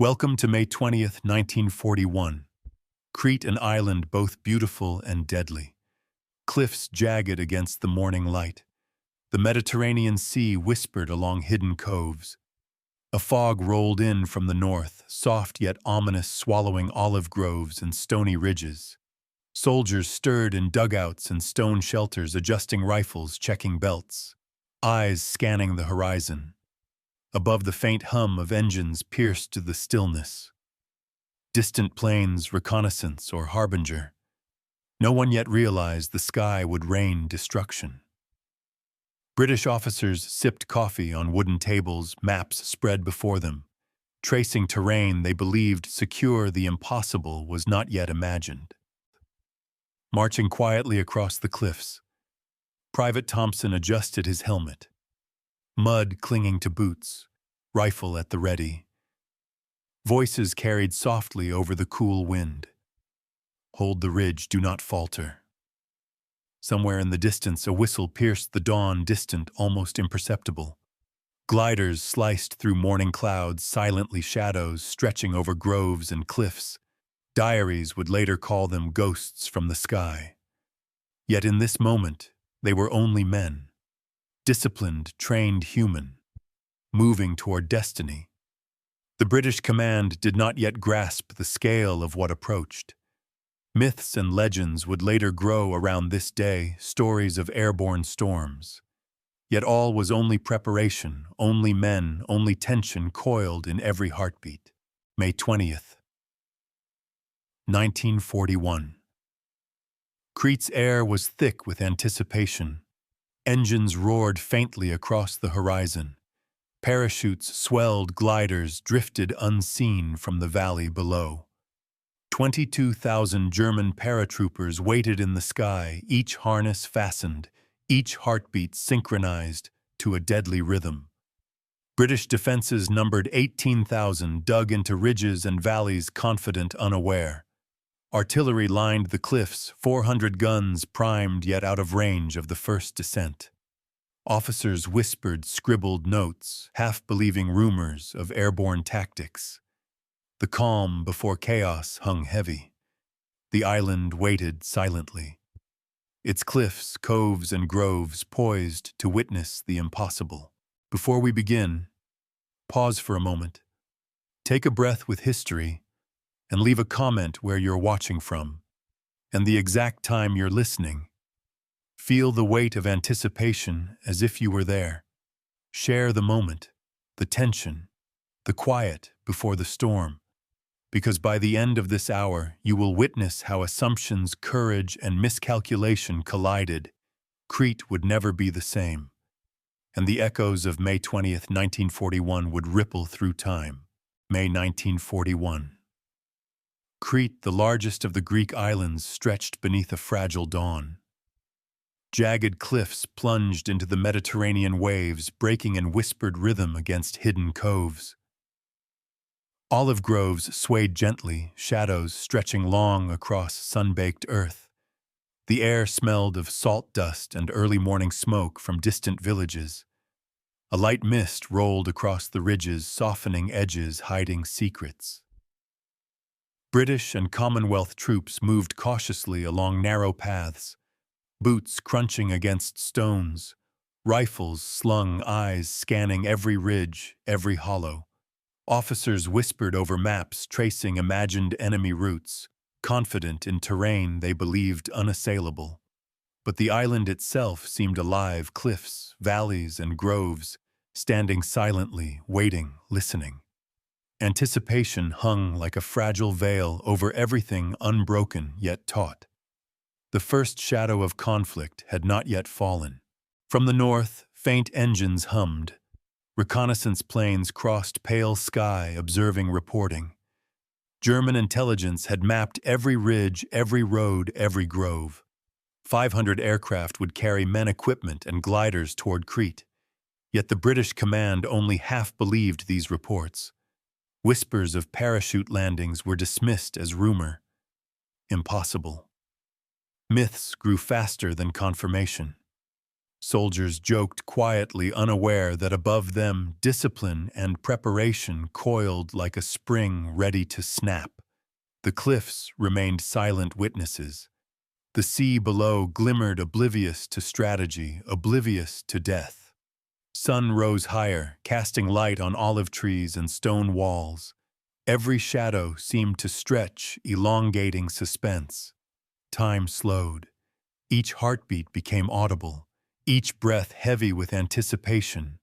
Welcome to May 20th, 1941. Crete, an island both beautiful and deadly. Cliffs jagged against the morning light. The Mediterranean Sea whispered along hidden coves. A fog rolled in from the north, soft yet ominous, swallowing olive groves and stony ridges. Soldiers stirred in dugouts and stone shelters, adjusting rifles, checking belts. Eyes scanning the horizon. Above, the faint hum of engines pierced to the stillness. Distant planes, reconnaissance or harbinger. No one yet realized the sky would rain destruction. British officers sipped coffee on wooden tables, maps spread before them. Tracing terrain they believed secure, the impossible was not yet imagined. Marching quietly across the cliffs, Private Thompson adjusted his helmet. Mud clinging to boots, rifle at the ready. Voices carried softly over the cool wind. Hold the ridge, do not falter. Somewhere in the distance, a whistle pierced the dawn, distant, almost imperceptible. Gliders sliced through morning clouds, silently shadows stretching over groves and cliffs. Diaries would later call them ghosts from the sky. Yet in this moment, they were only men. Disciplined, trained human, moving toward destiny. The British command did not yet grasp the scale of what approached. Myths and legends would later grow around this day, stories of airborne storms. Yet all was only preparation, only men, only tension coiled in every heartbeat. May 20th, 1941. Crete's air was thick with anticipation. Engines roared faintly across the horizon. Parachutes swelled, gliders drifted unseen from the valley below. 22,000 German paratroopers waited in the sky, each harness fastened, each heartbeat synchronized to a deadly rhythm. British defenses numbered 18,000, dug into ridges and valleys, confident, unaware. Artillery lined the cliffs, 400 guns primed yet out of range of the first descent. Officers whispered, scribbled notes, half-believing rumors of airborne tactics. The calm before chaos hung heavy. The island waited silently. Its cliffs, coves, and groves poised to witness the impossible. Before we begin, pause for a moment. Take a breath with history and leave a comment where you're watching from and the exact time you're listening. Feel the weight of anticipation as if you were there. Share the moment, the tension, the quiet before the storm. Because by the end of this hour, you will witness how assumptions, courage, and miscalculation collided. Crete would never be the same. And the echoes of May 20th, 1941 would ripple through time. May 1941. Crete, the largest of the Greek islands, stretched beneath a fragile dawn. Jagged cliffs plunged into the Mediterranean waves, breaking in whispered rhythm against hidden coves. Olive groves swayed gently, shadows stretching long across sun-baked earth. The air smelled of salt dust and early morning smoke from distant villages. A light mist rolled across the ridges, softening edges, hiding secrets. British and Commonwealth troops moved cautiously along narrow paths, boots crunching against stones, rifles slung, eyes scanning every ridge, every hollow. Officers whispered over maps, tracing imagined enemy routes, confident in terrain they believed unassailable. But the island itself seemed alive, cliffs, valleys, and groves, standing silently, waiting, listening. Anticipation hung like a fragile veil over everything, unbroken yet taut. The first shadow of conflict had not yet fallen. From the north, faint engines hummed. Reconnaissance planes crossed pale sky, observing, reporting. German intelligence had mapped every ridge, every road, every grove. 500 aircraft would carry men, equipment, and gliders toward Crete. Yet the British command only half believed these reports. Whispers of parachute landings were dismissed as rumor. Impossible. Myths grew faster than confirmation. Soldiers joked quietly, unaware that above them discipline and preparation coiled like a spring ready to snap. The cliffs remained silent witnesses. The sea below glimmered, oblivious to strategy, oblivious to death. Sun rose higher, casting light on olive trees and stone walls. Every shadow seemed to stretch, elongating suspense. Time slowed. Each heartbeat became audible, each breath heavy with anticipation.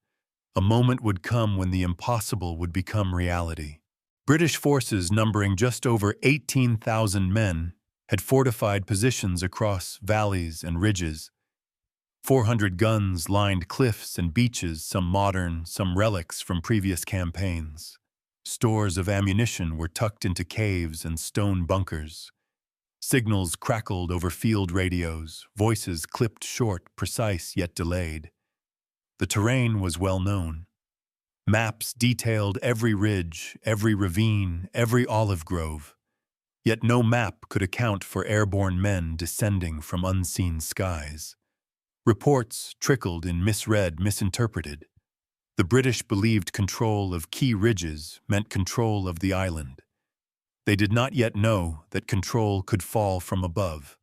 A moment would come when the impossible would become reality. British forces, numbering just over 18,000 men, had fortified positions across valleys and ridges. 400 guns lined cliffs and beaches, some modern, some relics from previous campaigns. Stores of ammunition were tucked into caves and stone bunkers. Signals crackled over field radios, voices clipped short, precise yet delayed. The terrain was well known. Maps detailed every ridge, every ravine, every olive grove. Yet no map could account for airborne men descending from unseen skies. Reports trickled in misread, misinterpreted. The British believed control of key ridges meant control of the island. They did not yet know that control could fall from above,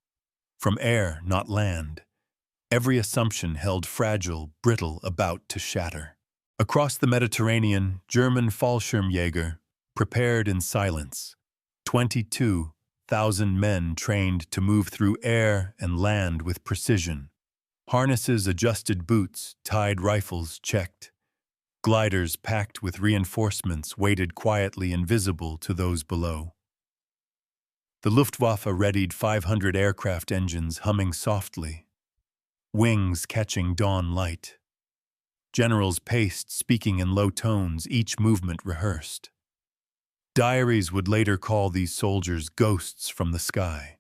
from air, not land. Every assumption held fragile, brittle, about to shatter. Across the Mediterranean, German Fallschirmjäger prepared in silence. 22,000 men trained to move through air and land with precision. Harnesses adjusted, boots tied, rifles checked. Gliders packed with reinforcements waited quietly, invisible to those below. The Luftwaffe readied 500 aircraft engines humming softly, wings catching dawn light. Generals paced, speaking in low tones, each movement rehearsed. Diaries would later call these soldiers ghosts from the sky.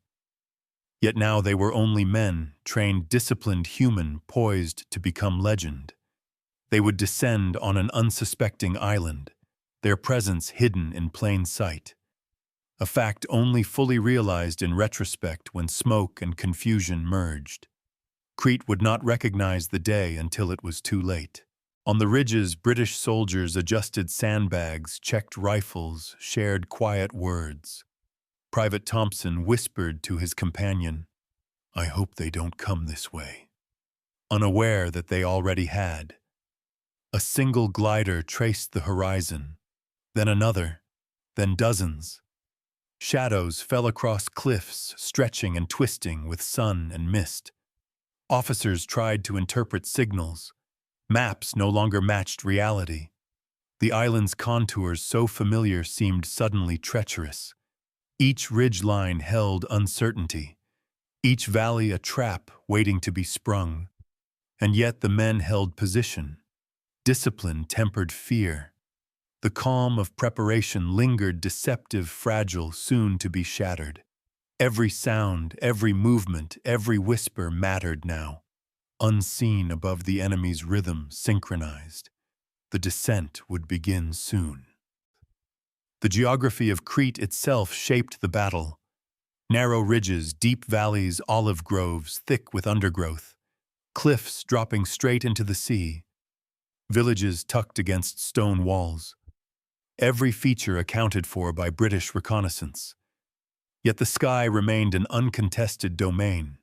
Yet now they were only men, trained, disciplined, human, poised to become legend. They would descend on an unsuspecting island, their presence hidden in plain sight. A fact only fully realized in retrospect when smoke and confusion merged. Crete would not recognize the day until it was too late. On the ridges, British soldiers adjusted sandbags, checked rifles, shared quiet words. Private Thompson whispered to his companion, "I hope they don't come this way," unaware that they already had. A single glider traced the horizon, then another, then dozens. Shadows fell across cliffs, stretching and twisting with sun and mist. Officers tried to interpret signals. Maps no longer matched reality. The island's contours, so familiar, seemed suddenly treacherous. Each ridgeline held uncertainty, each valley a trap waiting to be sprung. And yet the men held position. Discipline tempered fear. The calm of preparation lingered, deceptive, fragile, soon to be shattered. Every sound, every movement, every whisper mattered now. Unseen above the enemy's rhythm, synchronized. The descent would begin soon. The geography of Crete itself shaped the battle. Narrow ridges, deep valleys, olive groves, thick with undergrowth. Cliffs dropping straight into the sea. Villages tucked against stone walls. Every feature accounted for by British reconnaissance. Yet the sky remained an uncontested domain.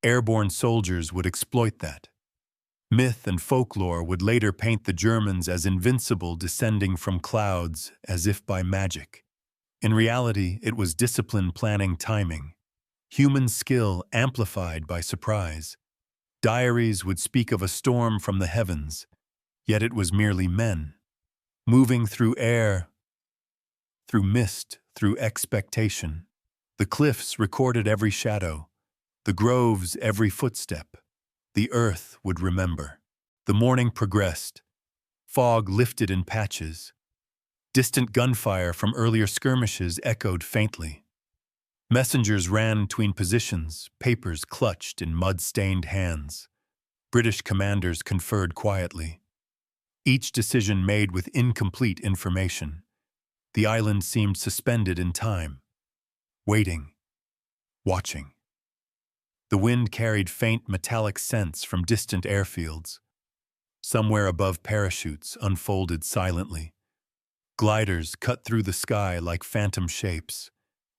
Airborne soldiers would exploit that. Myth and folklore would later paint the Germans as invincible, descending from clouds as if by magic. In reality, it was discipline, planning, timing. Human skill amplified by surprise. Diaries would speak of a storm from the heavens, yet it was merely men. Moving through air, through mist, through expectation. The cliffs recorded every shadow. The groves every footstep. The earth would remember. The morning progressed. Fog lifted in patches. Distant gunfire from earlier skirmishes echoed faintly. Messengers ran between positions, papers clutched in mud-stained hands. British commanders conferred quietly. Each decision made with incomplete information. The island seemed suspended in time, waiting, watching. The wind carried faint metallic scents from distant airfields. Somewhere above, parachutes unfolded silently. Gliders cut through the sky like phantom shapes.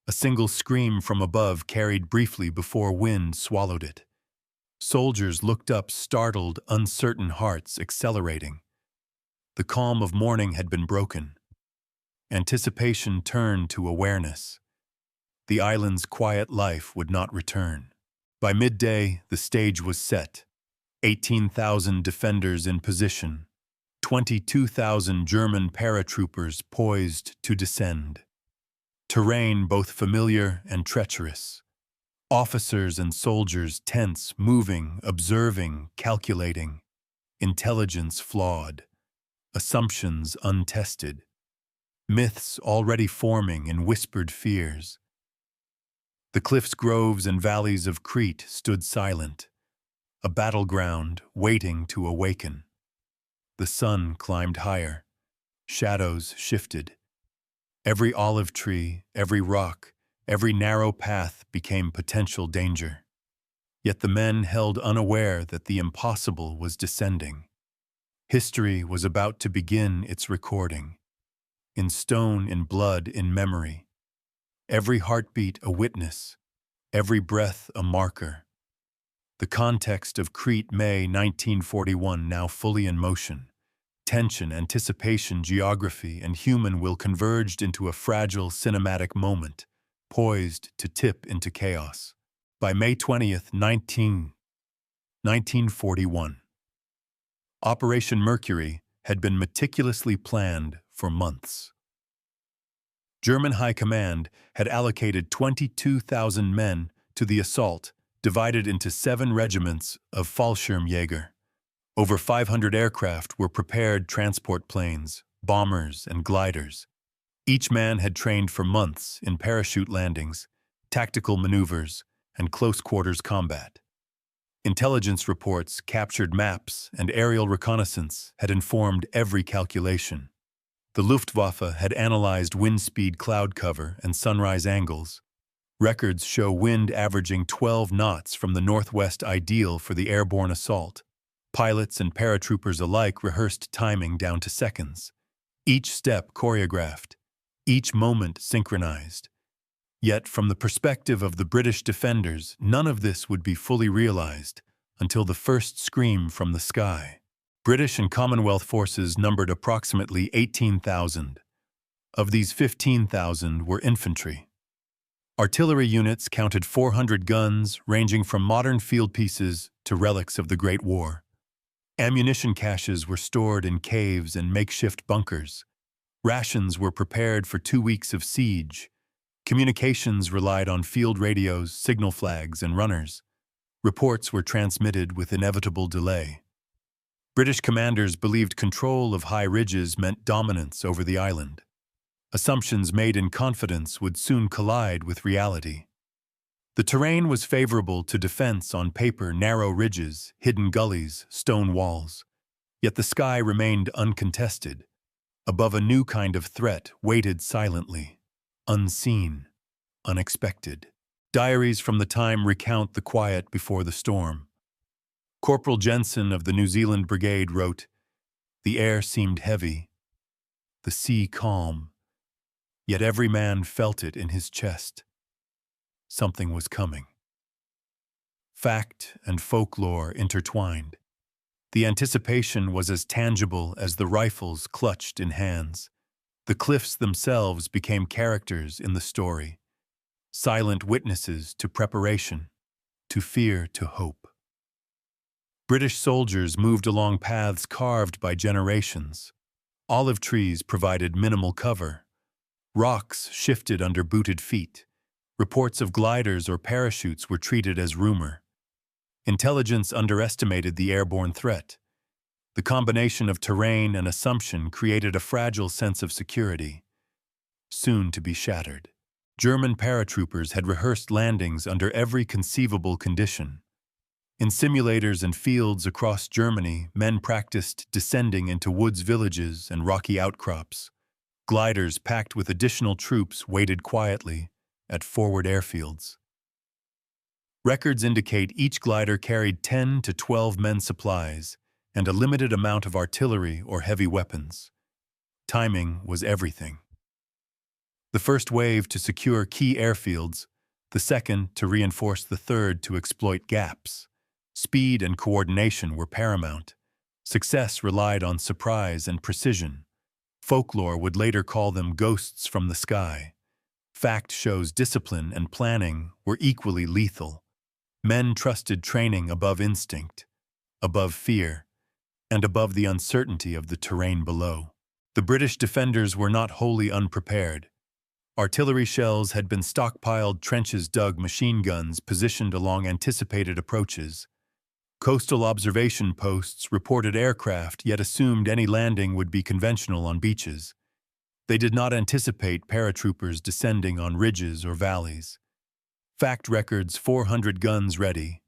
A single scream from above carried briefly before wind swallowed it. Soldiers looked up, startled, uncertain hearts accelerating. The calm of morning had been broken. Anticipation turned to awareness. The island's quiet life would not return. By midday, the stage was set. 18,000 defenders in position. 22,000 German paratroopers poised to descend. Terrain both familiar and treacherous. Officers and soldiers tense, moving, observing, calculating. Intelligence flawed. Assumptions untested. Myths already forming in whispered fears. The cliffs, groves, and valleys of Crete stood silent, a battleground waiting to awaken. The sun climbed higher. Shadows shifted. Every olive tree, every rock, every narrow path became potential danger. Yet the men held unaware that the impossible was descending. History was about to begin its recording. In stone, in blood, in memory. Every heartbeat a witness, every breath a marker. The context of Crete, May 1941, now fully in motion. Tension, anticipation, geography, and human will converged into a fragile cinematic moment, poised to tip into chaos. By May 20th, 1941. Operation Mercury had been meticulously planned for months. German High Command had allocated 22,000 men to the assault, divided into 7 regiments of Fallschirmjäger. Over 500 aircraft were prepared: transport planes, bombers, and gliders. Each man had trained for months in parachute landings, tactical maneuvers, and close-quarters combat. Intelligence reports, captured maps, and aerial reconnaissance had informed every calculation. The Luftwaffe had analyzed wind speed, cloud cover, and sunrise angles. Records show wind averaging 12 knots from the northwest, ideal for the airborne assault. Pilots and paratroopers alike rehearsed timing down to seconds. Each step choreographed, each moment synchronized. Yet, from the perspective of the British defenders, none of this would be fully realized until the first scream from the sky. British and Commonwealth forces numbered approximately 18,000. Of these, 15,000 were infantry. Artillery units counted 400 guns, ranging from modern field pieces to relics of the Great War. Ammunition caches were stored in caves and makeshift bunkers. Rations were prepared for 2 weeks of siege. Communications relied on field radios, signal flags, and runners. Reports were transmitted with inevitable delay. British commanders believed control of high ridges meant dominance over the island. Assumptions made in confidence would soon collide with reality. The terrain was favorable to defense on paper: narrow ridges, hidden gullies, stone walls. Yet the sky remained uncontested. Above, a new kind of threat waited silently, unseen, unexpected. Diaries from the time recount the quiet before the storm. Corporal Jensen of the New Zealand Brigade wrote, "The air seemed heavy, the sea calm, yet every man felt it in his chest. Something was coming." Fact and folklore intertwined. The anticipation was as tangible as the rifles clutched in hands. The cliffs themselves became characters in the story, silent witnesses to preparation, to fear, to hope. British soldiers moved along paths carved by generations. Olive trees provided minimal cover. Rocks shifted under booted feet. Reports of gliders or parachutes were treated as rumor. Intelligence underestimated the airborne threat. The combination of terrain and assumption created a fragile sense of security, soon to be shattered. German paratroopers had rehearsed landings under every conceivable condition. In simulators and fields across Germany, men practiced descending into woods, villages, and rocky outcrops. Gliders packed with additional troops waited quietly at forward airfields. Records indicate each glider carried 10 to 12 men supplies and a limited amount of artillery or heavy weapons. Timing was everything. The first wave to secure key airfields, the second to reinforce the third to exploit gaps. Speed and coordination were paramount. Success relied on surprise and precision. Folklore would later call them ghosts from the sky. Fact shows discipline and planning were equally lethal. Men trusted training above instinct, above fear, and above the uncertainty of the terrain below. The British defenders were not wholly unprepared. Artillery shells had been stockpiled, trenches dug, machine guns positioned along anticipated approaches. Coastal observation posts reported aircraft, yet assumed any landing would be conventional on beaches. They did not anticipate paratroopers descending on ridges or valleys. Fact records 400 guns ready.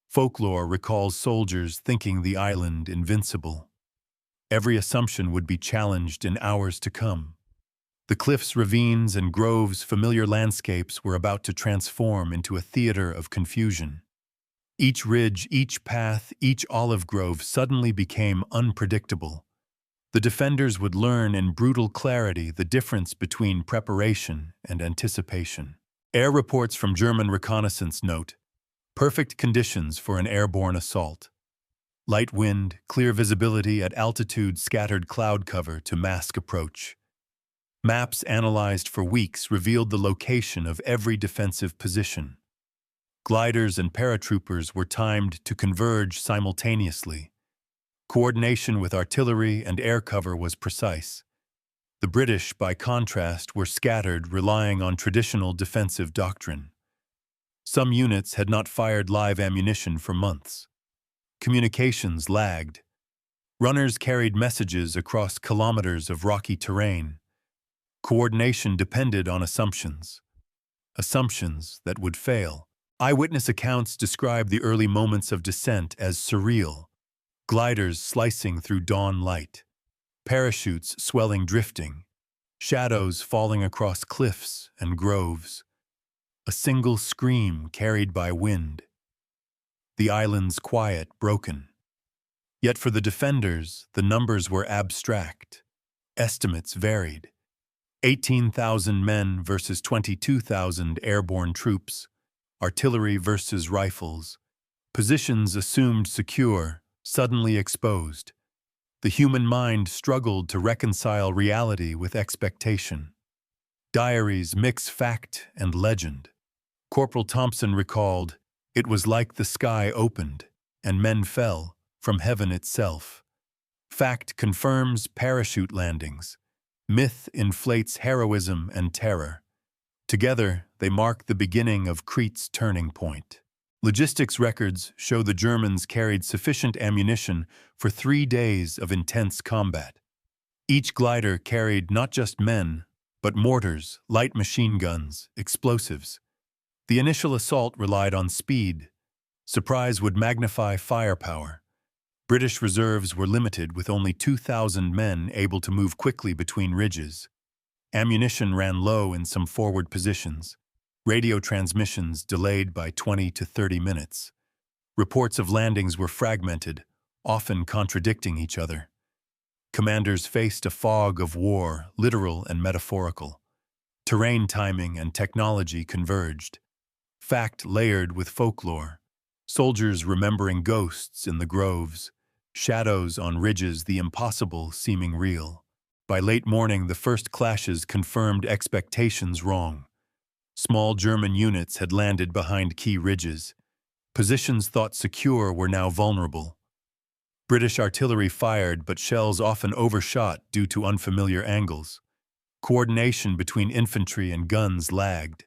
Folklore recalls soldiers thinking the island invincible. Every assumption would be challenged in hours to come. The cliffs, ravines, and groves, familiar landscapes, were about to transform into a theater of confusion. Each ridge, each path, each olive grove suddenly became unpredictable. The defenders would learn in brutal clarity the difference between preparation and anticipation. Air reports from German reconnaissance note, perfect conditions for an airborne assault. Light wind, clear visibility at altitude, scattered cloud cover to mask approach. Maps analyzed for weeks revealed the location of every defensive position. Gliders and paratroopers were timed to converge simultaneously. Coordination with artillery and air cover was precise. The British, by contrast, were scattered, relying on traditional defensive doctrine. Some units had not fired live ammunition for months. Communications lagged. Runners carried messages across kilometers of rocky terrain. Coordination depended on assumptions that would fail. Eyewitness accounts describe the early moments of descent as surreal. Gliders slicing through dawn light, parachutes swelling drifting, shadows falling across cliffs and groves. A single scream carried by wind. The island's quiet broken. Yet for the defenders, the numbers were abstract. Estimates varied. 18,000 men versus 22,000 airborne troops, artillery versus rifles, positions assumed secure, suddenly exposed. The human mind struggled to reconcile reality with expectation. Diaries mix fact and legend. Corporal Thompson recalled, "It was like the sky opened, and men fell from heaven itself." Fact confirms parachute landings. Myth inflates heroism and terror. Together, they mark the beginning of Crete's turning point. Logistics records show the Germans carried sufficient ammunition for 3 days of intense combat. Each glider carried not just men, but mortars, light machine guns, explosives. The initial assault relied on speed. Surprise would magnify firepower. British reserves were limited, with only 2,000 men able to move quickly between ridges. Ammunition ran low in some forward positions. Radio transmissions delayed by 20 to 30 minutes. Reports of landings were fragmented, often contradicting each other. Commanders faced a fog of war, literal and metaphorical. Terrain timing and technology converged. Fact layered with folklore. Soldiers remembering ghosts in the groves. Shadows on ridges, the impossible seeming real. By late morning, the first clashes confirmed expectations wrong. Small German units had landed behind key ridges. Positions thought secure were now vulnerable. British artillery fired, but shells often overshot due to unfamiliar angles. Coordination between infantry and guns lagged.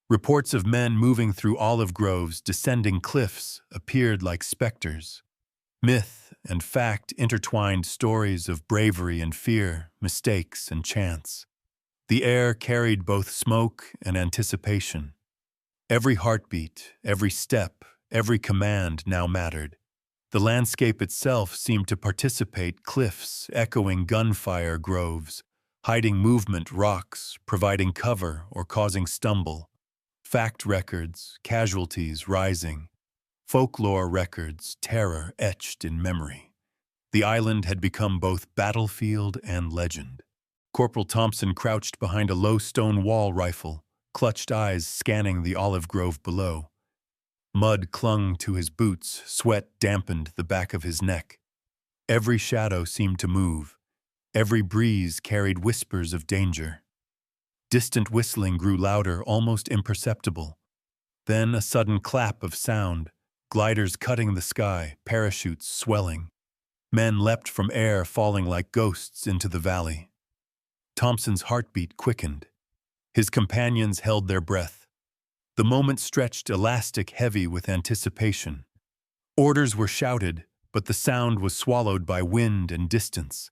Reports of men moving through olive groves, descending cliffs, appeared like specters. Myth and fact intertwined stories of bravery and fear, mistakes and chance. The air carried both smoke and anticipation. Every heartbeat, every step, every command now mattered. The landscape itself seemed to participate: cliffs, echoing gunfire, groves, hiding movement, rocks, providing cover or causing stumble. Fact records, casualties rising. Folklore records, terror etched in memory. The island had become both battlefield and legend. Corporal Thompson crouched behind a low stone wall rifle, clutched eyes scanning the olive grove below. Mud clung to his boots, sweat dampened the back of his neck. Every shadow seemed to move. Every breeze carried whispers of danger. Distant whistling grew louder, almost imperceptible. Then a sudden clap of sound, gliders cutting the sky, parachutes swelling. Men leapt from air, falling like ghosts into the valley. Thompson's heartbeat quickened. His companions held their breath. The moment stretched elastic, heavy with anticipation. Orders were shouted, but the sound was swallowed by wind and distance.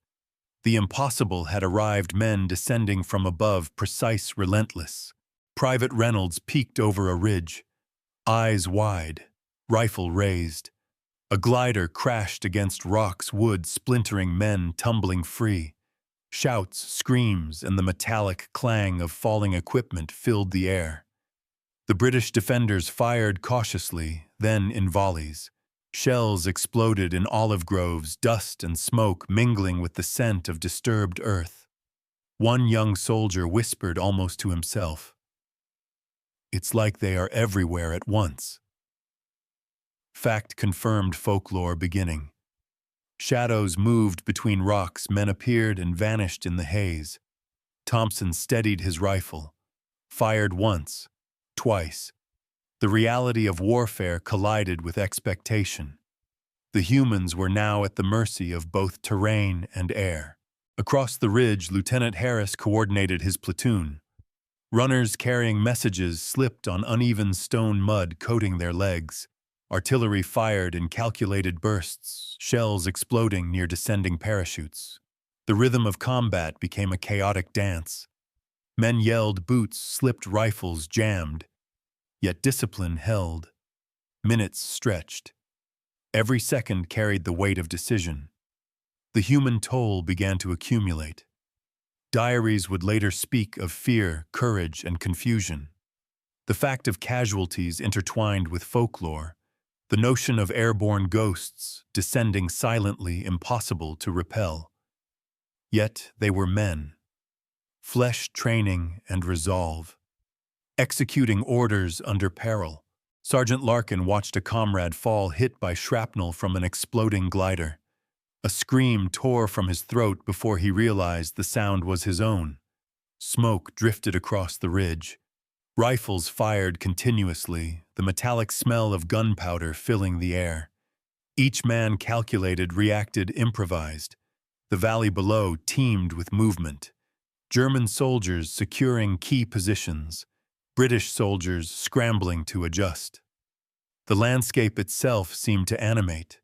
The impossible had arrived, men descending from above, precise, relentless. Private Reynolds peeked over a ridge, eyes wide, rifle raised. A glider crashed against rocks, wood splintering, men tumbling free. Shouts, screams, and the metallic clang of falling equipment filled the air. The British defenders fired cautiously, then in volleys. Shells exploded in olive groves, dust and smoke mingling with the scent of disturbed earth. One young soldier whispered almost to himself, "It's like they are everywhere at once." Fact confirmed folklore beginning. Shadows moved between rocks, men appeared and vanished in the haze. Thompson steadied his rifle, fired once, twice. The reality of warfare collided with expectation. The humans were now at the mercy of both terrain and air. Across the ridge, Lieutenant Harris coordinated his platoon. Runners carrying messages slipped on uneven stone, mud coating their legs. Artillery fired in calculated bursts, shells exploding near descending parachutes. The rhythm of combat became a chaotic dance. Men yelled, boots slipped, rifles jammed. Yet discipline held. Minutes stretched. Every second carried the weight of decision. The human toll began to accumulate. Diaries would later speak of fear, courage, and confusion. The fact of casualties intertwined with folklore, the notion of airborne ghosts descending silently, impossible to repel. Yet they were men. Flesh, training, and resolve. Executing orders under peril. Sergeant Larkin watched a comrade fall, hit by shrapnel from an exploding glider. A scream tore from his throat before he realized the sound was his own. Smoke drifted across the ridge. Rifles fired continuously, the metallic smell of gunpowder filling the air. Each man calculated, reacted, improvised. The valley below teemed with movement. German soldiers securing key positions. British soldiers scrambling to adjust. The landscape itself seemed to animate.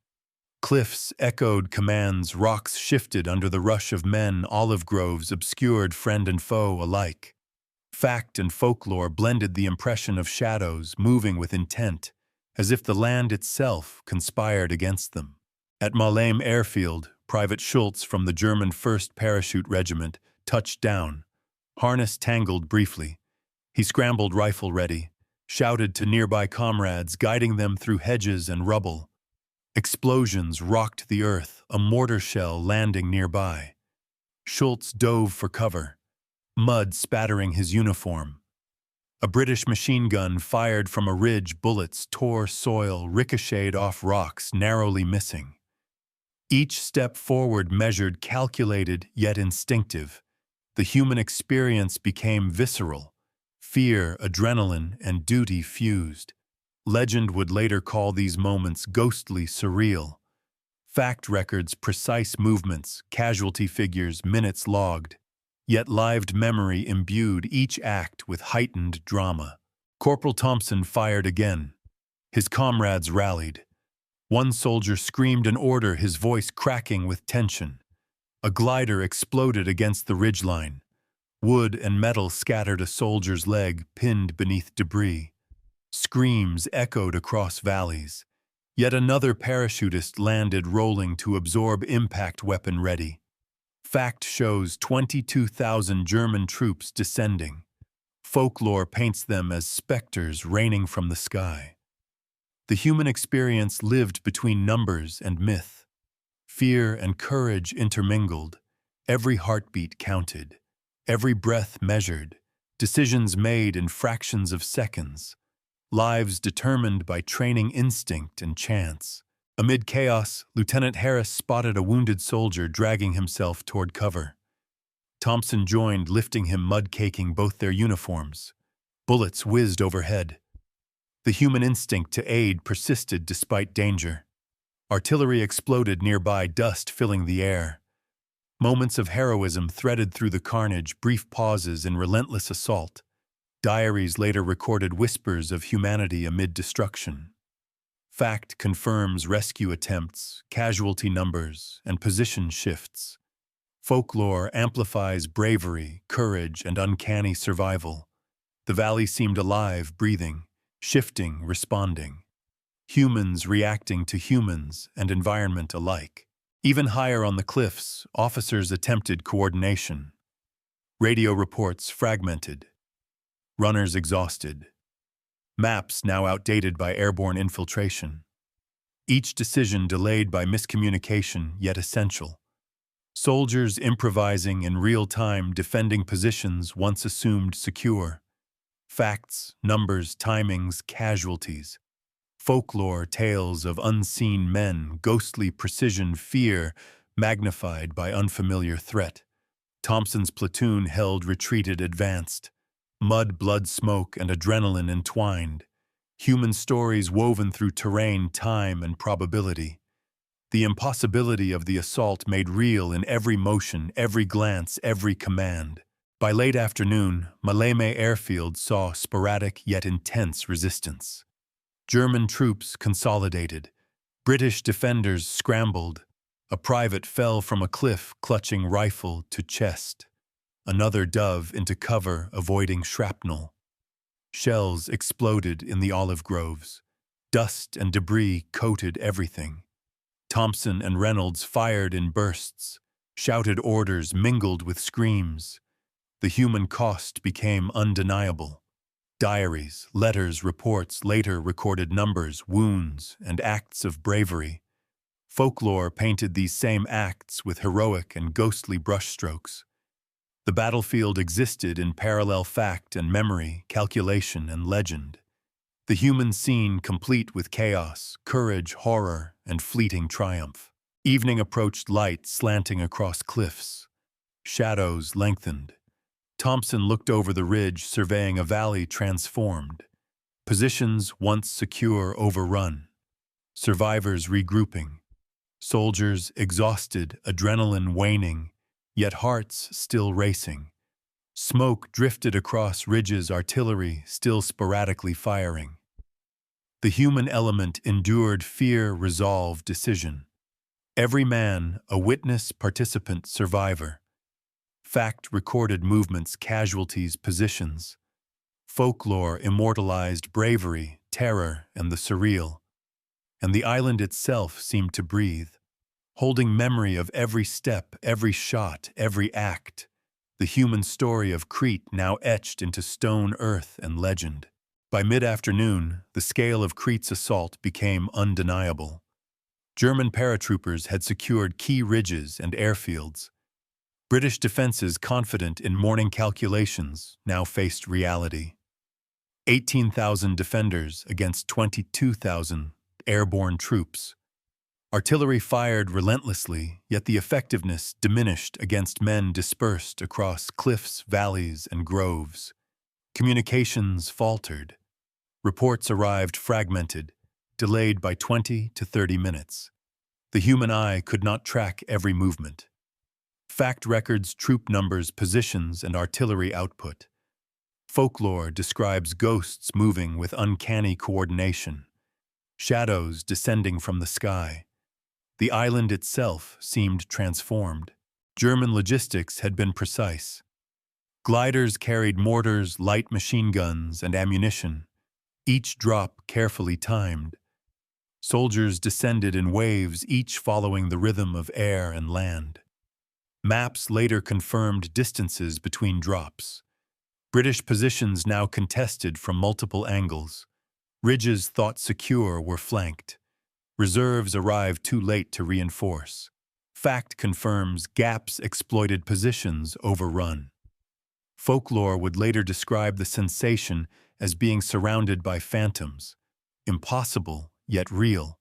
Cliffs echoed commands, rocks shifted under the rush of men, olive groves obscured friend and foe alike. Fact and folklore blended, the impression of shadows moving with intent, as if the land itself conspired against them. At Maleme Airfield, Private Schultz from the German 1st Parachute Regiment touched down, harness tangled briefly. He scrambled, rifle ready, shouted to nearby comrades, guiding them through hedges and rubble. Explosions rocked the earth, a mortar shell landing nearby. Schultz dove for cover, mud spattering his uniform. A British machine gun fired from a ridge, bullets tore soil, ricocheted off rocks, narrowly missing. Each step forward measured, calculated, yet instinctive. The human experience became visceral. Fear, adrenaline, and duty fused. Legend would later call these moments ghostly, surreal. Fact records, precise movements, casualty figures, minutes logged. Yet lived memory imbued each act with heightened drama. Corporal Thompson fired again. His comrades rallied. One soldier screamed an order, his voice cracking with tension. A glider exploded against the ridgeline. Wood and metal scattered, a soldier's leg pinned beneath debris. Screams echoed across valleys. Yet another parachutist landed, rolling to absorb impact, weapon ready. Fact shows 22,000 German troops descending. Folklore paints them as specters raining from the sky. The human experience lived between numbers and myth. Fear and courage intermingled, every heartbeat counted, every breath measured, decisions made in fractions of seconds, lives determined by training instinct and chance. Amid chaos, Lieutenant Harris spotted a wounded soldier dragging himself toward cover. Thompson joined, lifting him, mud-caking both their uniforms. Bullets whizzed overhead. The human instinct to aid persisted despite danger. Artillery exploded nearby, dust filling the air. Moments of heroism threaded through the carnage, brief pauses in relentless assault. Diaries later recorded whispers of humanity amid destruction. Fact confirms rescue attempts, casualty numbers, and position shifts. Folklore amplifies bravery, courage, and uncanny survival. The valley seemed alive, breathing, shifting, responding. Humans reacting to humans and environment alike. Even higher on the cliffs, officers attempted coordination. Radio reports fragmented. Runners exhausted. Maps now outdated by airborne infiltration. Each decision delayed by miscommunication, yet essential. Soldiers improvising in real time, defending positions once assumed secure. Facts, numbers, timings, casualties. Folklore tales of unseen men, ghostly precision, fear, magnified by unfamiliar threat. Thompson's platoon held, retreated, advanced. Mud, blood, smoke, and adrenaline entwined. Human stories woven through terrain, time, and probability. The impossibility of the assault made real in every motion, every glance, every command. By late afternoon, Maleme airfield saw sporadic yet intense resistance. German troops consolidated. British defenders scrambled. A private fell from a cliff, clutching rifle to chest. Another dove into cover, avoiding shrapnel. Shells exploded in the olive groves. Dust and debris coated everything. Thompson and Reynolds fired in bursts. Shouted orders mingled with screams. The human cost became undeniable. Diaries, letters, reports later recorded numbers, wounds, and acts of bravery. Folklore painted these same acts with heroic and ghostly brushstrokes. The battlefield existed in parallel fact and memory, calculation and legend. The human scene complete with chaos, courage, horror, and fleeting triumph. Evening approached, light slanting across cliffs. Shadows lengthened. Thompson looked over the ridge, surveying a valley transformed. Positions once secure overrun. Survivors regrouping. Soldiers exhausted, adrenaline waning, yet hearts still racing. Smoke drifted across ridges, artillery still sporadically firing. The human element endured fear, resolve, decision. Every man a witness, participant, survivor. Fact recorded movements, casualties, positions. Folklore immortalized bravery, terror, and the surreal. And the island itself seemed to breathe, holding memory of every step, every shot, every act. The human story of Crete now etched into stone, earth, and legend. By mid-afternoon, the scale of Crete's assault became undeniable. German paratroopers had secured key ridges and airfields. British defenses, confident in morning calculations, now faced reality. 18,000 defenders against 22,000 airborne troops. Artillery fired relentlessly, yet the effectiveness diminished against men dispersed across cliffs, valleys, and groves. Communications faltered. Reports arrived fragmented, delayed by 20 to 30 minutes. The human eye could not track every movement. Fact records, troop numbers, positions, and artillery output. Folklore describes ghosts moving with uncanny coordination. Shadows descending from the sky. The island itself seemed transformed. German logistics had been precise. Gliders carried mortars, light machine guns, and ammunition, each drop carefully timed. Soldiers descended in waves, each following the rhythm of air and land. Maps later confirmed distances between drops. British positions now contested from multiple angles. Ridges thought secure were flanked. Reserves arrived too late to reinforce. Fact confirms gaps exploited positions overrun. Folklore would later describe the sensation as being surrounded by phantoms. Impossible, yet real.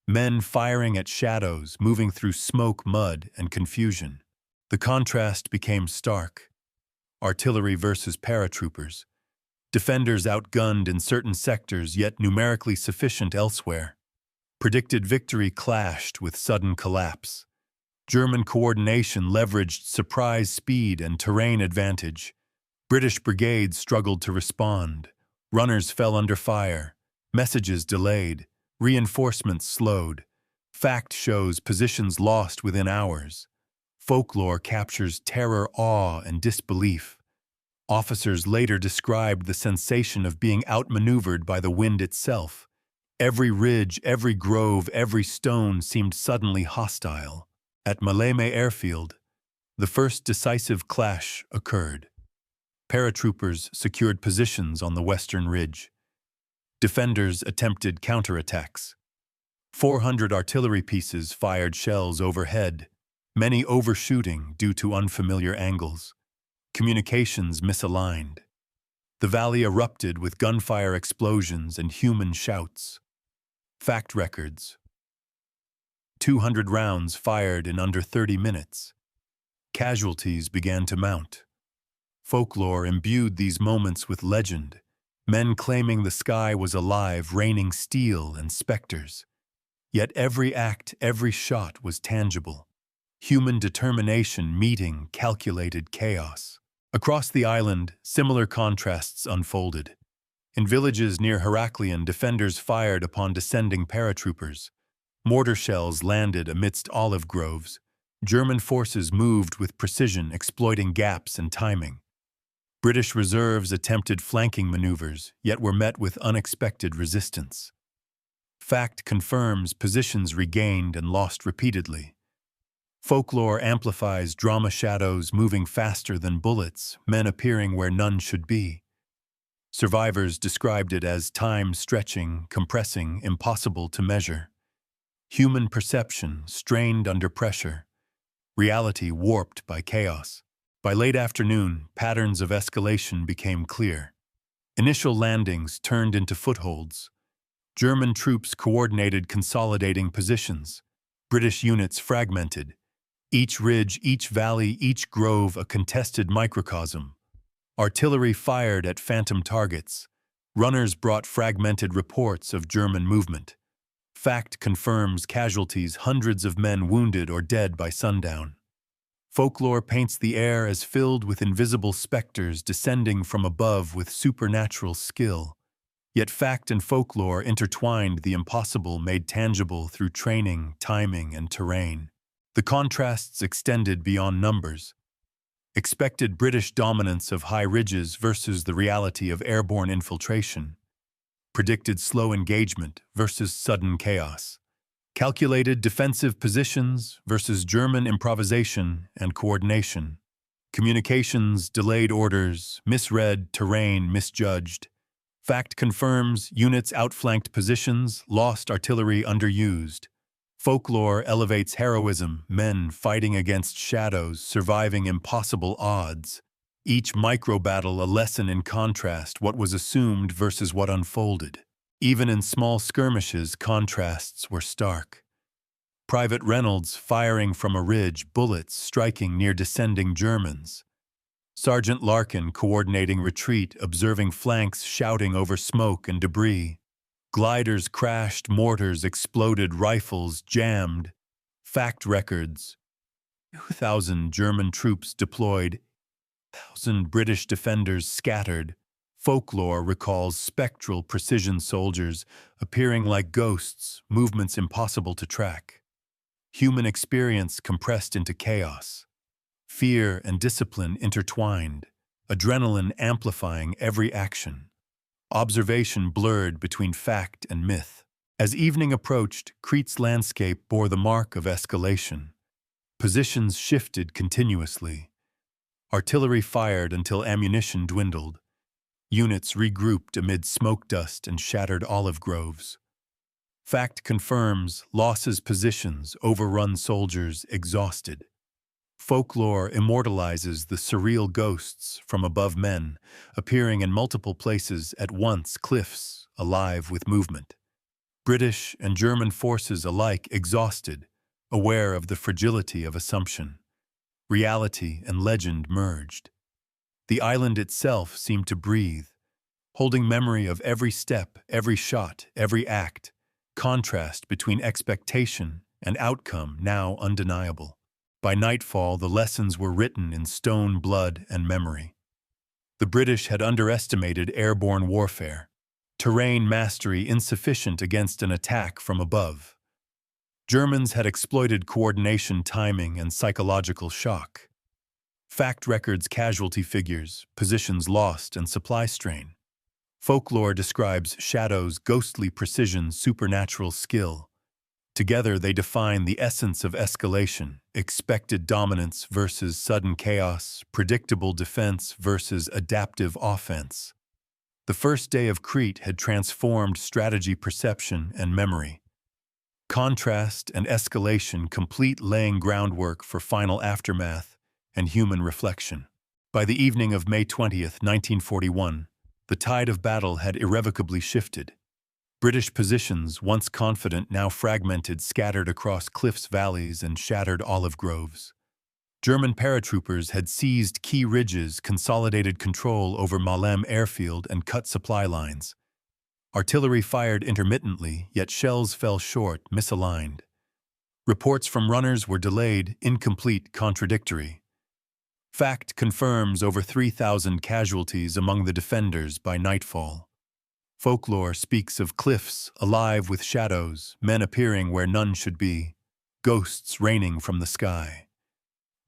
Men firing at shadows, moving through smoke, mud, and confusion. The contrast became stark. Artillery versus paratroopers. Defenders outgunned in certain sectors, yet numerically sufficient elsewhere. Predicted victory clashed with sudden collapse. German coordination leveraged surprise speed and terrain advantage. British brigades struggled to respond. Runners fell under fire. Messages delayed. Reinforcements slowed. Fact shows positions lost within hours. Folklore captures terror, awe, and disbelief. Officers later described the sensation of being outmaneuvered by the wind itself. Every ridge, every grove, every stone seemed suddenly hostile. At Maleme Airfield, the first decisive clash occurred. Paratroopers secured positions on the western ridge. Defenders attempted counterattacks. 400 artillery pieces fired shells overhead, many overshooting due to unfamiliar angles. Communications misaligned. The valley erupted with gunfire explosions and human shouts. Fact records. 200 rounds fired in under 30 minutes. Casualties began to mount. Folklore imbued these moments with legend, men claiming the sky was alive, raining steel and specters. Yet every act, every shot was tangible. Human determination meeting calculated chaos. Across the island, similar contrasts unfolded. In villages near Heraklion, defenders fired upon descending paratroopers. Mortar shells landed amidst olive groves. German forces moved with precision, exploiting gaps and timing. British reserves attempted flanking maneuvers, yet were met with unexpected resistance. Fact confirms positions regained and lost repeatedly. Folklore amplifies drama, shadows moving faster than bullets, men appearing where none should be. Survivors described it as time stretching, compressing, impossible to measure. Human perception strained under pressure. Reality warped by chaos. By late afternoon, patterns of escalation became clear. Initial landings turned into footholds. German troops coordinated, consolidating positions. British units fragmented. Each ridge, each valley, each grove a contested microcosm. Artillery fired at phantom targets. Runners brought fragmented reports of German movement. Fact confirms casualties, hundreds of men wounded or dead by sundown. Folklore paints the air as filled with invisible specters descending from above with supernatural skill. Yet fact and folklore intertwined, the impossible made tangible through training, timing, and terrain. The contrasts extended beyond numbers. Expected British dominance of high ridges versus the reality of airborne infiltration. Predicted slow engagement versus sudden chaos. Calculated defensive positions versus German improvisation and coordination. Communications, delayed orders, misread, terrain misjudged. Fact confirms units outflanked positions, lost artillery underused. Folklore elevates heroism, men fighting against shadows, surviving impossible odds. Each micro-battle a lesson in contrast, what was assumed versus what unfolded. Even in small skirmishes, contrasts were stark. Private Reynolds firing from a ridge, bullets striking near descending Germans. Sergeant Larkin coordinating retreat, observing flanks, shouting over smoke and debris. Gliders crashed, mortars exploded, rifles jammed. Fact records. 2,000 German troops deployed, 1,000 British defenders scattered. Folklore recalls spectral precision soldiers appearing like ghosts, movements impossible to track. Human experience compressed into chaos. Fear and discipline intertwined, adrenaline amplifying every action. Observation blurred between fact and myth. As evening approached, Crete's landscape bore the mark of escalation. Positions shifted continuously. Artillery fired until ammunition dwindled. Units regrouped amid smoke dust and shattered olive groves. Fact confirms losses positions, overrun soldiers exhausted. Folklore immortalizes the surreal ghosts from above men, appearing in multiple places at once, cliffs, alive with movement. British and German forces alike exhausted, aware of the fragility of assumption. Reality and legend merged. The island itself seemed to breathe, holding memory of every step, every shot, every act, contrast between expectation and outcome now undeniable. By nightfall, the lessons were written in stone, blood, and memory. The British had underestimated airborne warfare, terrain mastery insufficient against an attack from above. Germans had exploited coordination, timing, and psychological shock. Fact records casualty figures, positions lost, and supply strain. Folklore describes shadows, ghostly precision, supernatural skill. Together they define the essence of escalation, expected dominance versus sudden chaos, predictable defense versus adaptive offense. The first day of Crete had transformed strategy, perception, and memory. Contrast and escalation complete, laying groundwork for final aftermath and human reflection. By the evening of May 20th, 1941, the tide of battle had irrevocably shifted. British positions, once confident, now fragmented, scattered across cliffs, valleys, and shattered olive groves. German paratroopers had seized key ridges, consolidated control over Malem airfield, and cut supply lines. Artillery fired intermittently, yet shells fell short, misaligned. Reports from runners were delayed, incomplete, contradictory. Fact confirms over 3,000 casualties among the defenders by nightfall. Folklore speaks of cliffs alive with shadows, men appearing where none should be, ghosts raining from the sky.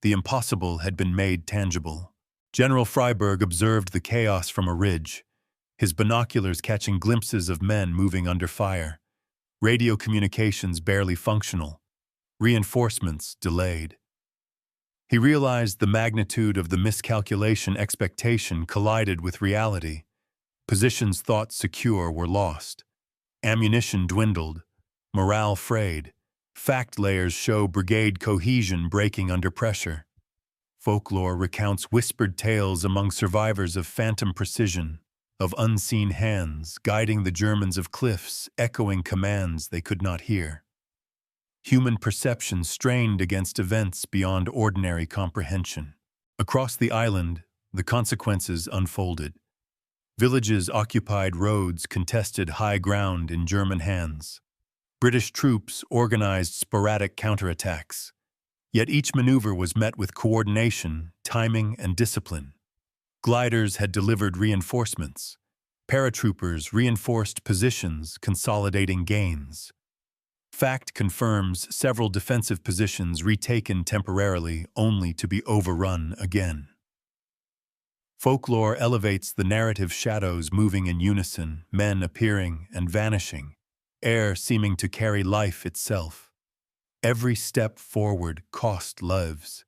The impossible had been made tangible. General Freiberg observed the chaos from a ridge, his binoculars catching glimpses of men moving under fire. Radio communications barely functional, reinforcements delayed. He realized the magnitude of the miscalculation. Expectation collided with reality. Positions thought secure were lost. Ammunition dwindled. Morale frayed. Fact layers show brigade cohesion breaking under pressure. Folklore recounts whispered tales among survivors of phantom precision, of unseen hands guiding the Germans, of cliffs echoing commands they could not hear. Human perception strained against events beyond ordinary comprehension. Across the island, the consequences unfolded. Villages occupied roads, contested high ground in German hands. British troops organized sporadic counterattacks. Yet each maneuver was met with coordination, timing, and discipline. Gliders had delivered reinforcements. Paratroopers reinforced positions, consolidating gains. Fact confirms several defensive positions retaken temporarily, only to be overrun again. Folklore elevates the narrative, shadows moving in unison, men appearing and vanishing, air seeming to carry life itself. Every step forward cost lives.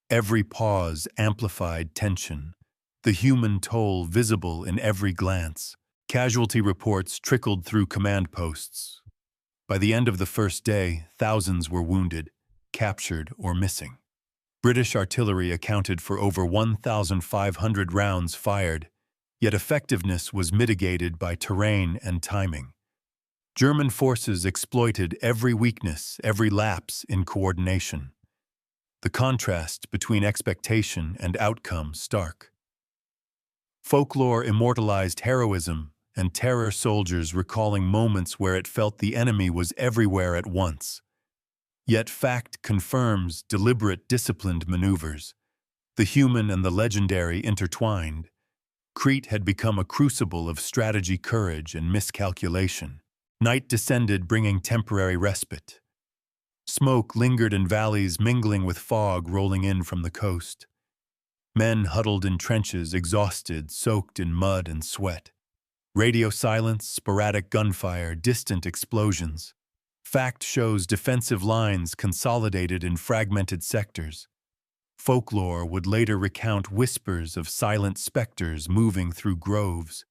Every pause amplified tension. The human toll visible in every glance. Casualty reports trickled through command posts. By the end of the first day, thousands were wounded, captured, or missing. British artillery accounted for over 1,500 rounds fired, yet effectiveness was mitigated by terrain and timing. German forces exploited every weakness, every lapse in coordination. The contrast between expectation and outcome stark. Folklore immortalized heroism and terror, soldiers recalling moments where it felt the enemy was everywhere at once. Yet fact confirms deliberate, disciplined maneuvers. The human and the legendary intertwined. Crete had become a crucible of strategy, courage, and miscalculation. Night descended, bringing temporary respite. Smoke lingered in valleys, mingling with fog rolling in from the coast. Men huddled in trenches, exhausted, soaked in mud and sweat. Radio silence, sporadic gunfire, distant explosions. Fact shows defensive lines consolidated in fragmented sectors. Folklore would later recount whispers of silent specters moving through groves.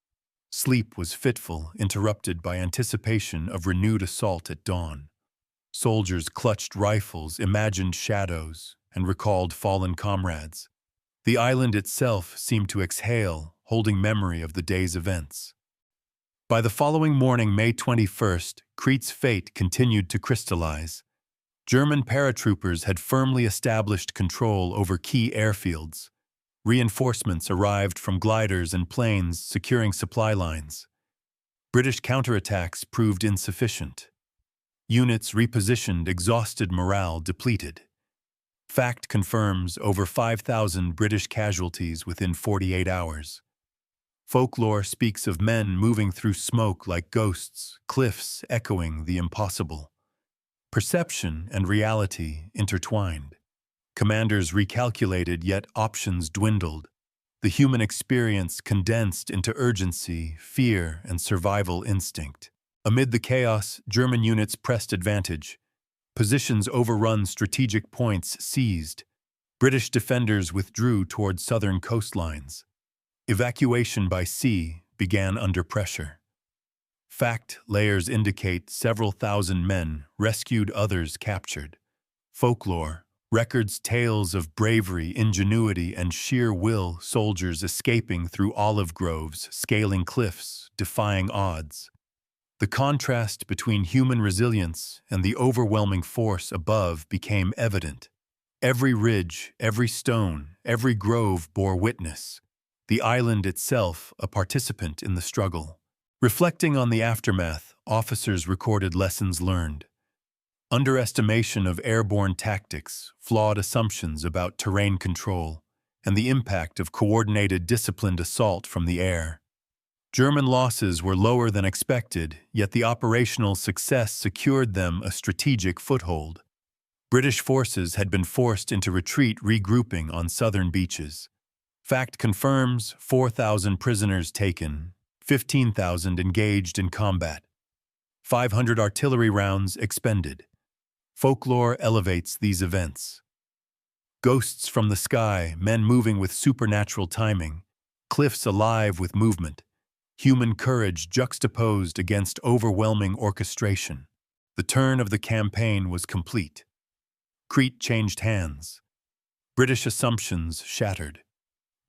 Sleep was fitful, interrupted by anticipation of renewed assault at dawn. Soldiers clutched rifles, imagined shadows, and recalled fallen comrades. The island itself seemed to exhale, holding memory of the day's events. By the following morning, May 21st, Crete's fate continued to crystallize. German paratroopers had firmly established control over key airfields. Reinforcements arrived from gliders and planes, securing supply lines. British counterattacks proved insufficient. Units repositioned, exhausted, morale depleted. Fact confirms over 5,000 British casualties within 48 hours. Folklore speaks of men moving through smoke like ghosts, cliffs echoing the impossible. Perception and reality intertwined. Commanders recalculated, yet options dwindled. The human experience condensed into urgency, fear, and survival instinct. Amid the chaos, German units pressed advantage. Positions overrun, strategic points seized. British defenders withdrew toward southern coastlines. Evacuation by sea began under pressure. Fact layers indicate several thousand men rescued, others captured. Folklore records tales of bravery, ingenuity, and sheer will, soldiers escaping through olive groves, scaling cliffs, defying odds. The contrast between human resilience and the overwhelming force above became evident. Every ridge, every stone, every grove bore witness. The island itself a participant in the struggle. Reflecting on the aftermath, officers recorded lessons learned. Underestimation of airborne tactics, flawed assumptions about terrain control, and the impact of coordinated, disciplined assault from the air. German losses were lower than expected, yet the operational success secured them a strategic foothold. British forces had been forced into retreat, regrouping on southern beaches. Fact confirms 4,000 prisoners taken, 15,000 engaged in combat, 500 artillery rounds expended. Folklore elevates these events. Ghosts from the sky, men moving with supernatural timing, cliffs alive with movement, human courage juxtaposed against overwhelming orchestration. The turn of the campaign was complete. Crete changed hands. British assumptions shattered.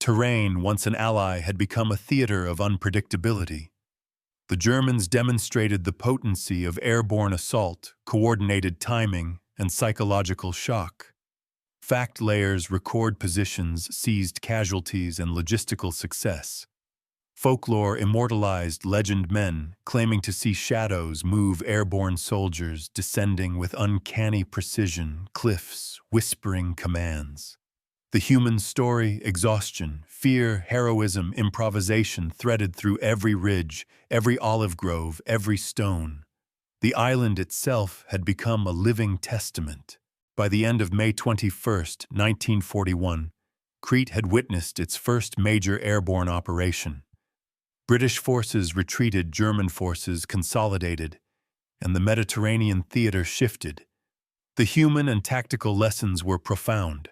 Terrain, once an ally, had become a theater of unpredictability. The Germans demonstrated the potency of airborne assault, coordinated timing, and psychological shock. Fact layers record positions, seized casualties, and logistical success. Folklore immortalized legend men, claiming to see shadows move airborne soldiers, descending with uncanny precision, cliffs, whispering commands. The human story, exhaustion, fear, heroism, improvisation threaded through every ridge, every olive grove, every stone. The island itself had become a living testament. By the end of May 21st, 1941, Crete had witnessed its first major airborne operation. British forces retreated, German forces consolidated, and the Mediterranean theater shifted. The human and tactical lessons were profound.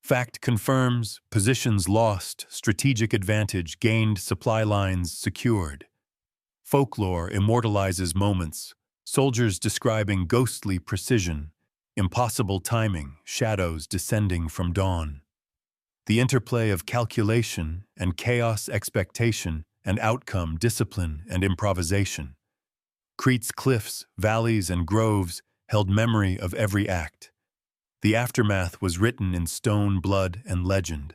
Fact confirms, positions lost, strategic advantage gained, supply lines secured. Folklore immortalizes moments, soldiers describing ghostly precision, impossible timing, shadows descending from dawn. The interplay of calculation and chaos, expectation and outcome, discipline and improvisation. Crete's cliffs, valleys, and groves held memory of every act. The aftermath was written in stone, blood, and legend.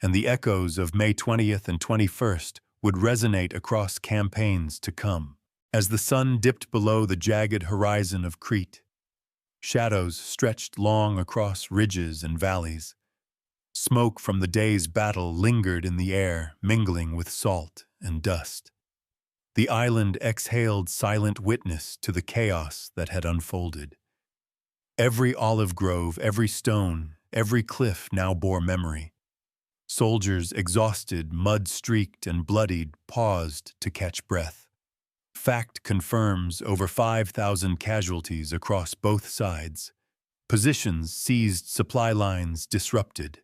And the echoes of May 20th and 21st would resonate across campaigns to come. As the sun dipped below the jagged horizon of Crete, shadows stretched long across ridges and valleys. Smoke from the day's battle lingered in the air, mingling with salt and dust. The island exhaled silent witness to the chaos that had unfolded. Every olive grove, every stone, every cliff now bore memory. Soldiers, exhausted, mud-streaked, and bloodied, paused to catch breath. Fact confirms over 5,000 casualties across both sides. Positions seized, supply lines disrupted.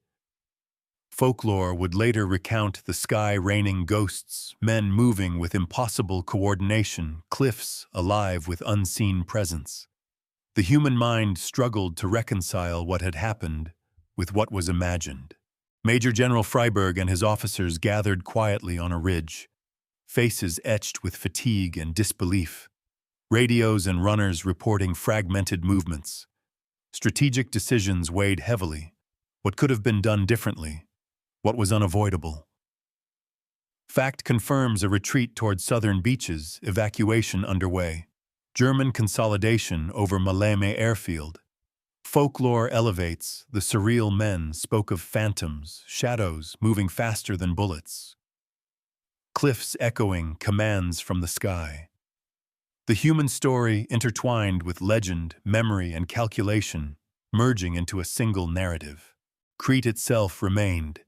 Folklore would later recount the sky raining ghosts, men moving with impossible coordination, cliffs alive with unseen presence. The human mind struggled to reconcile what had happened with what was imagined. Major General Freiberg and his officers gathered quietly on a ridge, faces etched with fatigue and disbelief. Radios and runners reporting fragmented movements. Strategic decisions weighed heavily. What could have been done differently? What was unavoidable? Fact confirms a retreat toward southern beaches, evacuation underway. German consolidation over Maleme airfield. Folklore elevates, the surreal men spoke of phantoms, shadows moving faster than bullets. Cliffs echoing commands from the sky. The human story intertwined with legend, memory, and calculation, merging into a single narrative. Crete itself remained.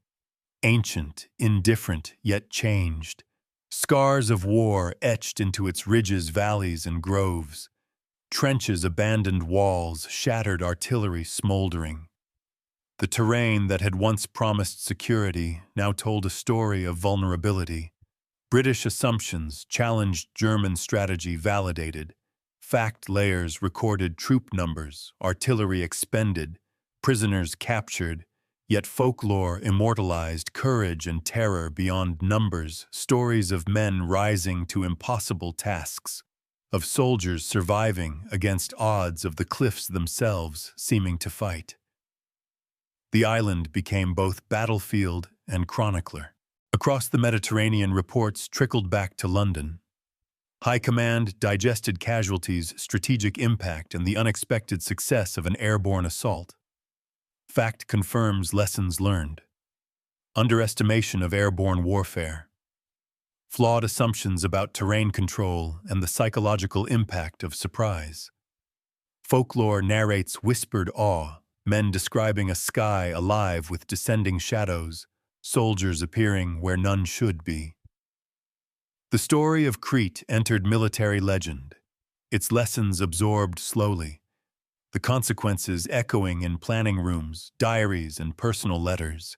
Ancient, indifferent, yet changed. Scars of war etched into its ridges, valleys, and groves. Trenches, abandoned walls, shattered artillery smoldering. The terrain that had once promised security now told a story of vulnerability. British assumptions challenged German strategy validated. Fact layers recorded troop numbers, artillery expended, prisoners captured. Yet folklore immortalized courage and terror beyond numbers, stories of men rising to impossible tasks, of soldiers surviving against odds, of the cliffs themselves seeming to fight. The island became both battlefield and chronicler. Across the Mediterranean, reports trickled back to London. High Command digested casualties, strategic impact, and the unexpected success of an airborne assault. Fact confirms lessons learned. Underestimation of airborne warfare. Flawed assumptions about terrain control and the psychological impact of surprise. Folklore narrates whispered awe, men describing a sky alive with descending shadows, soldiers appearing where none should be. The story of Crete entered military legend, its lessons absorbed slowly. The consequences echoing in planning rooms, diaries, and personal letters.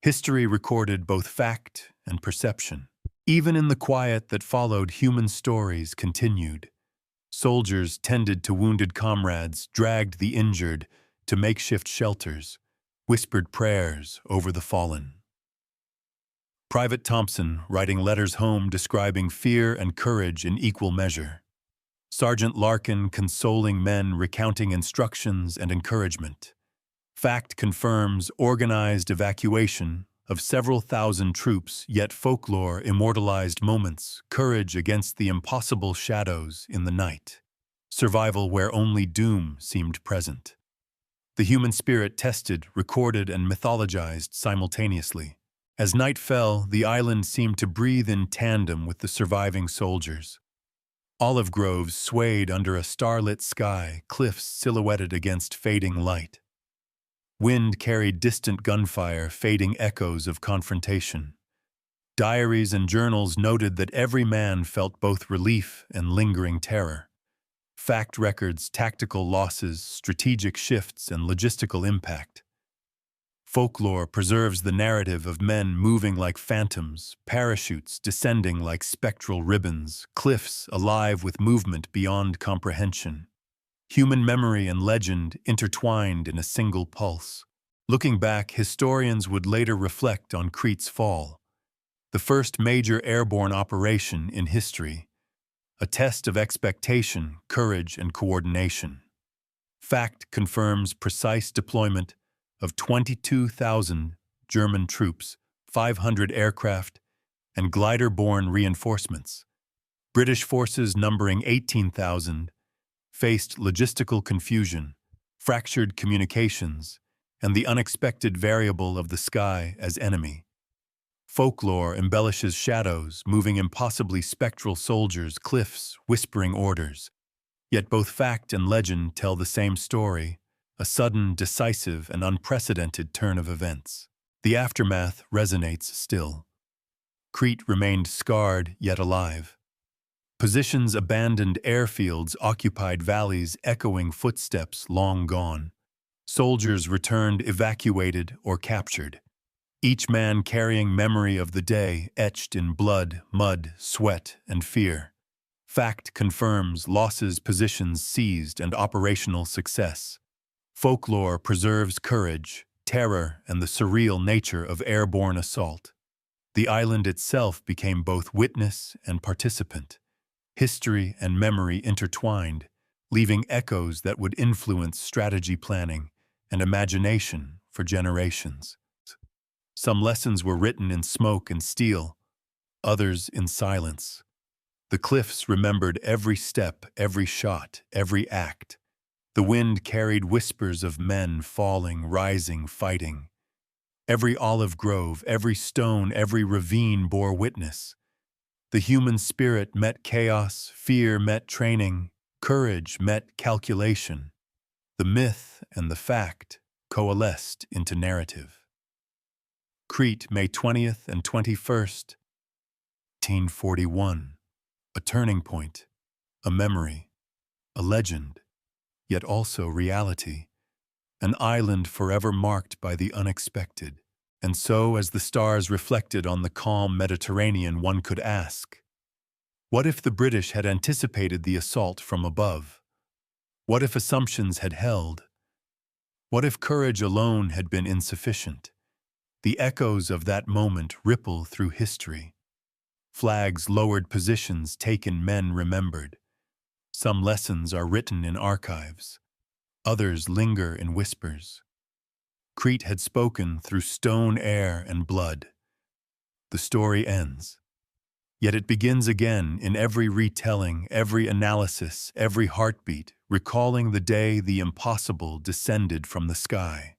History recorded both fact and perception. Even in the quiet that followed, human stories continued. Soldiers tended to wounded comrades, dragged the injured to makeshift shelters, whispered prayers over the fallen. Private Thompson writing letters home describing fear and courage in equal measure. Sergeant Larkin consoling men, recounting instructions and encouragement. Fact confirms organized evacuation of several thousand troops, yet folklore immortalized moments, courage against the impossible shadows in the night. Survival where only doom seemed present. The human spirit tested, recorded, and mythologized simultaneously. As night fell, the island seemed to breathe in tandem with the surviving soldiers. Olive groves swayed under a starlit sky, cliffs silhouetted against fading light. Wind carried distant gunfire, fading echoes of confrontation. Diaries and journals noted that every man felt both relief and lingering terror. Fact records, tactical losses, strategic shifts, and logistical impact. Folklore preserves the narrative of men moving like phantoms, parachutes descending like spectral ribbons, cliffs alive with movement beyond comprehension. Human memory and legend intertwined in a single pulse. Looking back, historians would later reflect on Crete's fall, the first major airborne operation in history, a test of expectation, courage, and coordination. Fact confirms precise deployment of 22,000 German troops, 500 aircraft, and glider-borne reinforcements. British forces numbering 18,000 faced logistical confusion, fractured communications, and the unexpected variable of the sky as enemy. Folklore embellishes shadows, moving impossibly spectral soldiers, cliffs, whispering orders. Yet both fact and legend tell the same story, a sudden, decisive, and unprecedented turn of events. The aftermath resonates still. Crete remained scarred yet alive. Positions abandoned, airfields occupied, valleys echoing footsteps long gone. Soldiers returned evacuated or captured, each man carrying memory of the day etched in blood, mud, sweat, and fear. Fact confirms losses, positions seized, and operational success. Folklore preserves courage, terror, and the surreal nature of airborne assault. The island itself became both witness and participant, history and memory intertwined, leaving echoes that would influence strategy planning and imagination for generations. Some lessons were written in smoke and steel, others in silence. The cliffs remembered every step, every shot, every act. The wind carried whispers of men falling, rising, fighting. Every olive grove, every stone, every ravine bore witness. The human spirit met chaos, fear met training, courage met calculation. The myth and the fact coalesced into narrative. Crete, May 20th and 21st, 1841. A turning point, a memory, a legend, yet also reality. An island forever marked by the unexpected. And so, as the stars reflected on the calm Mediterranean, one could ask, what if the British had anticipated the assault from above? What if assumptions had held? What if courage alone had been insufficient? The echoes of that moment ripple through history. Flags lowered, positions taken, men remembered. Some lessons are written in archives. Others linger in whispers. Crete had spoken through stone, air, and blood. The story ends. Yet it begins again in every retelling, every analysis, every heartbeat, recalling the day the impossible descended from the sky.